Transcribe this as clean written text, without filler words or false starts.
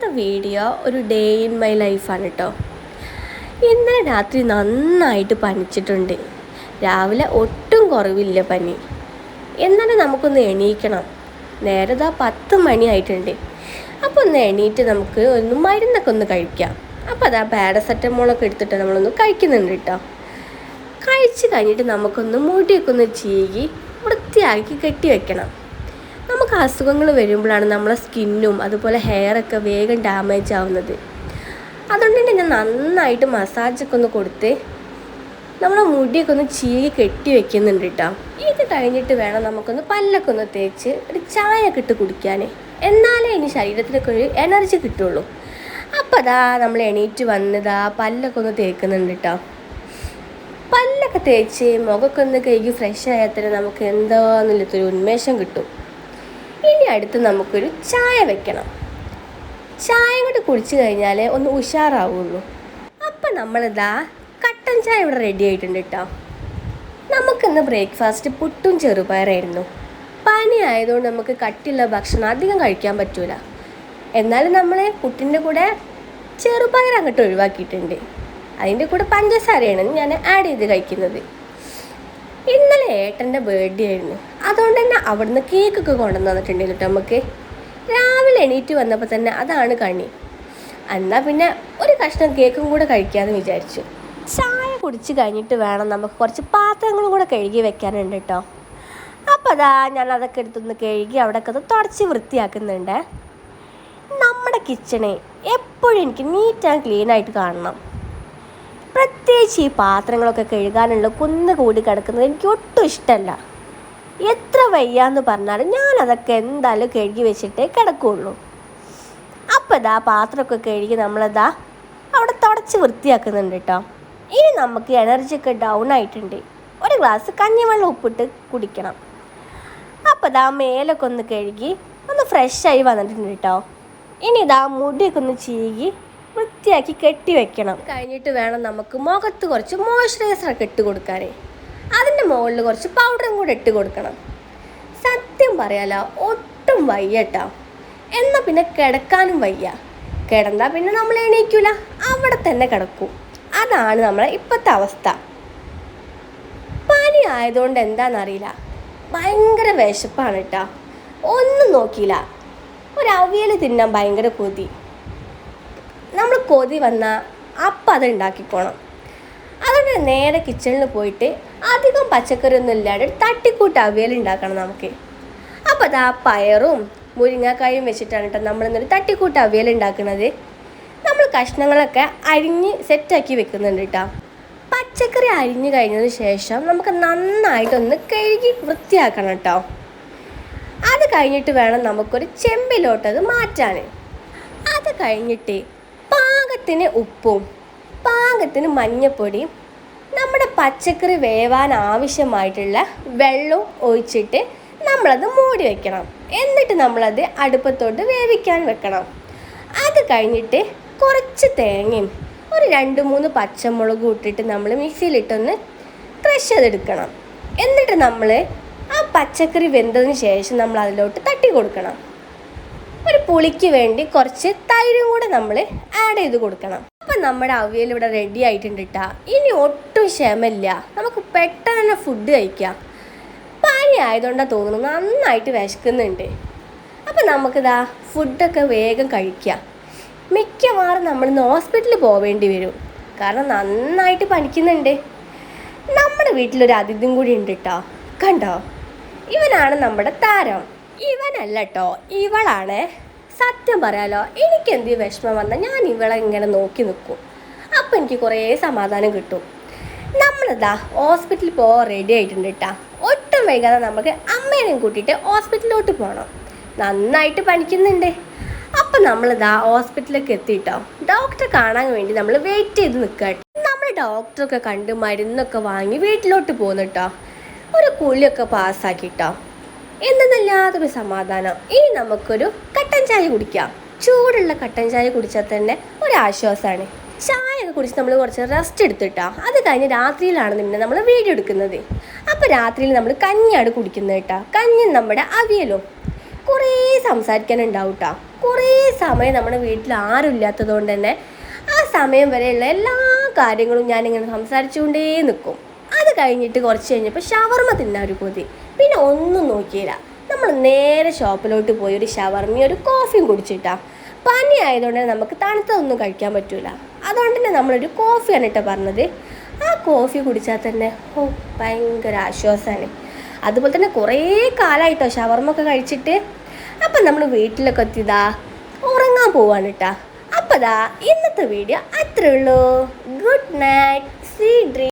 ഇന്നത്തെ വീഡിയോ ഒരു day in my ലൈഫാണ് കേട്ടോ. ഇന്നലെ രാത്രി നന്നായിട്ട് പനിച്ചിട്ടുണ്ട്. രാവിലെ ഒട്ടും കുറവില്ല പനി. എന്നാലും നമുക്കൊന്ന് എണീക്കണം. നേരെ 10 മണി ആയിട്ടുണ്ട്. അപ്പോൾ ഒന്ന് എണീറ്റ് നമുക്ക് മരുന്നൊക്കെ ഒന്ന് കഴിക്കാം. അപ്പോൾ പാരസെറ്റമോളൊക്കെ എടുത്തിട്ട് നമ്മളൊന്ന് കഴിക്കുന്നുണ്ട് കേട്ടോ. കഴിച്ച് കഴിഞ്ഞിട്ട് നമുക്കൊന്ന് മുടിയൊക്കെ ഒന്ന് ചീകി വൃത്തിയാക്കി കെട്ടി വെക്കണം. നമുക്ക് അസുഖങ്ങൾ വരുമ്പോഴാണ് നമ്മളെ സ്കിന്നും അതുപോലെ ഹെയറൊക്കെ വേഗം ഡാമേജ് ആവുന്നത്. അതുകൊണ്ട് തന്നെ ഞാൻ നന്നായിട്ട് മസാജൊക്കെ ഒന്ന് കൊടുത്ത് നമ്മളെ മുടിയൊക്കെ ഒന്ന് ചീകി കെട്ടി വെക്കുന്നുണ്ട് കേട്ടോ. ഇത് കഴിഞ്ഞിട്ട് വേണം നമുക്കൊന്ന് പല്ലൊക്കെ ഒന്ന് തേച്ച് ഒരു ചായ ഒക്കെ ഇട്ട് കുടിക്കാൻ. എന്നാലേ ഇനി ശരീരത്തിനൊക്കെ ഒരു എനർജി കിട്ടുള്ളൂ. അപ്പോൾ നമ്മൾ എണീറ്റ് വന്നതാ പല്ലൊക്കെ ഒന്ന് തേക്കുന്നുണ്ട് കേട്ടോ. പല്ലൊക്കെ തേച്ച് മുഖമൊക്കെ ഒന്ന് കഴുകി ഫ്രഷ് ആയാൽ തന്നെ നമുക്ക് എന്താണെന്നുള്ളൊരു ഉന്മേഷം കിട്ടും. ഇനി അടുത്ത് നമുക്കൊരു ചായ വെക്കണം. ചായ കൂടി കുടിച്ചു കഴിഞ്ഞാൽ ഒന്ന് ഉഷാറാവുള്ളൂ. അപ്പം കട്ടൻ ചായ ഇവിടെ റെഡി ആയിട്ടുണ്ട് കേട്ടോ. നമുക്കിന്ന് ബ്രേക്ക്ഫാസ്റ്റ് പുട്ടും ചെറുപയറായിരുന്നു. പനി ആയതുകൊണ്ട് നമുക്ക് കട്ടിയുള്ള ഭക്ഷണം അധികം കഴിക്കാൻ പറ്റൂല. എന്നാലും നമ്മൾ പുട്ടിൻ്റെ കൂടെ ചെറുപയർ അങ്ങോട്ട് ഒഴിവാക്കിയിട്ടുണ്ട്. അതിൻ്റെ കൂടെ പഞ്ചസാരയാണ് ഞാൻ ആഡ് ചെയ്ത് കഴിക്കുന്നത്. ഇന്നലെ ഏട്ടൻ്റെ ബർത്ത്ഡേ ആയിരുന്നു. അതുകൊണ്ട് തന്നെ അവിടുന്ന് കേക്കൊക്കെ കൊണ്ടുവന്ന് തന്നിട്ടുണ്ടായിരുന്നു കേട്ടോ. നമുക്ക് രാവിലെ എണീറ്റ് വന്നപ്പോൾ തന്നെ അതാണ് കണി. എന്നാൽ പിന്നെ ഒരു കഷ്ണം കേക്കും കൂടെ കഴിക്കാമെന്ന് വിചാരിച്ചു. ചായ കുടിച്ച് കഴിഞ്ഞിട്ട് വേണം നമുക്ക് കുറച്ച് പാത്രങ്ങളും കൂടെ കഴുകി വെക്കാനുണ്ട് കേട്ടോ. അപ്പോൾ ഞാൻ അതൊക്കെ എടുത്തൊന്ന് കഴുകി അവിടെയൊക്കെ ഒന്ന് തുടച്ച് വൃത്തിയാക്കുന്നുണ്ട്. നമ്മുടെ കിച്ചണ് എപ്പോഴും എനിക്ക് നീറ്റ് ആൻഡ് ക്ലീൻ ആയിട്ട് കാണണം. പ്രത്യേകിച്ച് ഈ പാത്രങ്ങളൊക്കെ കഴുകാനുള്ള കുന്ന് കൂടി കിടക്കുന്നത് എനിക്ക് ഒട്ടും ഇഷ്ടമല്ല. എത്ര വയ്യാന്ന് പറഞ്ഞാലും ഞാനതൊക്കെ എന്തായാലും കഴുകി വെച്ചിട്ടേ കിടക്കുകയുള്ളൂ. അപ്പോൾ പാത്രമൊക്കെ കഴുകി അവിടെ തുടച്ച് വൃത്തിയാക്കുന്നുണ്ട് കേട്ടോ. ഇനി നമുക്ക് എനർജിയൊക്കെ ഡൗൺ ആയിട്ടുണ്ട്. ഒരു ഗ്ലാസ് കഞ്ഞിവെള്ളം ഉപ്പിട്ട് കുടിക്കണം. അപ്പോൾ മേലൊക്കെ ഒന്ന് കഴുകി ഒന്ന് ഫ്രഷായി വന്നിട്ടുണ്ട് കേട്ടോ. ഇനി മുടിയൊക്കെ ഒന്ന് ചീകി വൃത്തിയാക്കി കെട്ടി വെക്കണം. കഴിഞ്ഞിട്ട് വേണം നമുക്ക് മുഖത്ത് കുറച്ച് മോയ്സ്ചറൈസറൊക്കെ ഇട്ട് കൊടുക്കാൻ. അതിൻ്റെ മുകളിൽ കുറച്ച് പൗഡറും കൂടെ ഇട്ട് കൊടുക്കണം. സത്യം പറയാലോ ഒട്ടും വയ്യട്ടോ. എന്നാൽ പിന്നെ കിടക്കാനും വയ്യ. കിടന്നാൽ പിന്നെ നമ്മൾ എണീക്കില്ല, അവിടെ തന്നെ കിടക്കും. അതാണ് നമ്മളെ ഇപ്പോഴത്തെ അവസ്ഥ. പനി ആയതുകൊണ്ട് എന്താണെന്നറിയില്ല, ഭയങ്കര വിശപ്പാണ് കേട്ടോ. ഒന്നും നോക്കിയില്ല, ഒരു അവിയൽ തിന്നാൻ ഭയങ്കര കൊതി. നമ്മൾ കൊതി വന്നാൽ അപ്പം അത് ഉണ്ടാക്കിക്കോണം. അതുകൊണ്ട് നേരെ കിച്ചണിൽ പോയിട്ട് അധികം പച്ചക്കറി ഒന്നും ഇല്ലാതെ തട്ടിക്കൂട്ട് അവിയൽ ഉണ്ടാക്കണം നമുക്ക്. അപ്പോൾ പയറും മുരിങ്ങക്കായും വെച്ചിട്ടാണ് കേട്ടോ നമ്മളിന്നൊരു തട്ടിക്കൂട്ട് അവിയൽ ഉണ്ടാക്കുന്നത്. നമ്മൾ കഷ്ണങ്ങളൊക്കെ അരിഞ്ഞ് സെറ്റാക്കി വെക്കുന്നുണ്ട് കേട്ടോ. പച്ചക്കറി അരിഞ്ഞ് കഴിഞ്ഞതിന് ശേഷം നമുക്ക് നന്നായിട്ടൊന്ന് കഴുകി വൃത്തിയാക്കണം കേട്ടോ. അത് കഴിഞ്ഞിട്ട് വേണം നമുക്കൊരു ചെമ്പിലോട്ടത് മാറ്റാൻ. അത് കഴിഞ്ഞിട്ട് പാകത്തിന് ഉപ്പും പാകത്തിന് മഞ്ഞൾപ്പൊടിയും നമ്മുടെ പച്ചക്കറി വേവാൻ ആവശ്യമായിട്ടുള്ള വെള്ളവും ഒഴിച്ചിട്ട് നമ്മളത് മൂടി വെക്കണം. എന്നിട്ട് നമ്മളത് അടുപ്പത്തോട്ട് വേവിക്കാൻ വെക്കണം. അത് കഴിഞ്ഞിട്ട് കുറച്ച് തേങ്ങയും ഒരു 2-3 പച്ചമുളകും ഇട്ടിട്ട് നമ്മൾ മിക്സിയിലിട്ടൊന്ന് ക്രഷ് ചെയ്തെടുക്കണം. എന്നിട്ട് നമ്മൾ ആ പച്ചക്കറി വെന്തതിന് ശേഷം നമ്മൾ അതിലോട്ട് തട്ടി കൊടുക്കണം. ഒരു പുളിക്ക് വേണ്ടി കുറച്ച് തൈരും കൂടെ നമ്മൾ ആഡ് ചെയ്ത് കൊടുക്കണം. അപ്പം നമ്മുടെ അവിയൽ ഇവിടെ റെഡി ആയിട്ടുണ്ട് കേട്ടോ. ഇനി ഒട്ടും ക്ഷമയില്ല, നമുക്ക് പെട്ടെന്ന് തന്നെ ഫുഡ് കഴിക്കാം. പനി ആയതുകൊണ്ടാണ് തോന്നുന്നു നന്നായിട്ട് വിശക്കുന്നുണ്ട്. അപ്പം നമുക്കിതാ ഫുഡൊക്കെ വേഗം കഴിക്കാം. മിക്കവാറും നമ്മളിന്ന് ഹോസ്പിറ്റലിൽ പോവേണ്ടി വരും, കാരണം നന്നായിട്ട് പനിക്കുന്നുണ്ട്. നമ്മുടെ വീട്ടിലൊരു അതിഥിയും കൂടി ഉണ്ട് കേട്ടോ. കണ്ടോ, ഇവനാണ് നമ്മുടെ താരം. ഇവനല്ല കേട്ടോ, ഇവളാണ്. സത്യം പറയാലോ എനിക്കെന്ത് വിഷമം വന്നാൽ ഞാൻ ഇവളെ ഇങ്ങനെ നോക്കി നിൽക്കും. അപ്പം എനിക്ക് കുറേ സമാധാനം കിട്ടും. നമ്മളിതാ ഹോസ്പിറ്റലിൽ പോകാൻ റെഡി ആയിട്ടുണ്ട് കേട്ടോ. ഒട്ടും വൈകാതെ നമുക്ക് അമ്മേനെയും കൂട്ടിയിട്ട് ഹോസ്പിറ്റലിലോട്ട് പോകണം. നന്നായിട്ട് പനിക്കുന്നുണ്ട്. അപ്പം നമ്മളിതാ ഹോസ്പിറ്റലിലേക്ക് എത്തിയിട്ടോ. ഡോക്ടറെ കാണാൻ വേണ്ടി നമ്മൾ വെയിറ്റ് ചെയ്ത് നിൽക്കുക. നമ്മൾ ഡോക്ടറൊക്കെ കണ്ട് മരുന്നൊക്കെ വാങ്ങി വീട്ടിലോട്ട് പോകുന്നു കേട്ടോ. ഒരു കുളിയൊക്കെ പാസ്സാക്കിട്ടോ. എന്തെന്നല്ലാതൊരു സമാധാനം. ഇനി നമുക്കൊരു കട്ടൻ ചായ കുടിക്കാം. ചൂടുള്ള കട്ടൻ ചായ കുടിച്ചാൽ തന്നെ ഒരാശ്വാസമാണ്. ചായ ഒക്കെ കുടിച്ച് നമ്മൾ കുറച്ച് റെസ്റ്റ് എടുത്തിട്ടോ. അത് കഴിഞ്ഞ് രാത്രിയിലാണ് പിന്നെ നമ്മൾ വീഡിയോ എടുക്കുന്നത്. അപ്പോൾ രാത്രിയിൽ നമ്മൾ കഞ്ഞിയാണ് കുടിക്കുന്നത് കേട്ടോ. കഞ്ഞി നമ്മുടെ അവിയലും. കുറേ സംസാരിക്കാനുണ്ടാവും കേട്ടോ. കുറേ സമയം നമ്മുടെ വീട്ടിൽ ആരും ഇല്ലാത്തത് കൊണ്ട് തന്നെ ആ സമയം വരെയുള്ള എല്ലാ കാര്യങ്ങളും ഞാനിങ്ങനെ സംസാരിച്ചുകൊണ്ടേ നിൽക്കും. അത് കഴിഞ്ഞിട്ട് കുറച്ച് കഴിഞ്ഞപ്പോൾ ഷവർമ്മ തിന്നാൻ ഒരു കൊതി. പിന്നെ ഒന്നും നോക്കിയില്ല, നമ്മൾ നേരെ ഷോപ്പിലോട്ട് പോയി ഒരു ഷവർമ്മയും ഒരു കോഫിയും കുടിച്ചിട്ടാ. പനി ആയതുകൊണ്ട് നമുക്ക് തണുത്തതൊന്നും കഴിക്കാൻ പറ്റൂല. അതുകൊണ്ട് തന്നെ നമ്മളൊരു കോഫിയാണ് കേട്ടോ പറഞ്ഞത്. ആ കോഫി കുടിച്ചാൽ തന്നെ ഭയങ്കര ആശ്വാസമാണ്. അതുപോലെ തന്നെ കുറേ കാലമായിട്ടോ ഷവർമ്മ ഒക്കെ കഴിച്ചിട്ട്. അപ്പം നമ്മൾ വീട്ടിലൊക്കെ എത്തിയതാ ഉറങ്ങാൻ പോവാണ് കേട്ടോ. അപ്പോൾ ഇന്നത്തെ വീഡിയോ അത്രേ ഉള്ളൂ. Good night, sweet dream.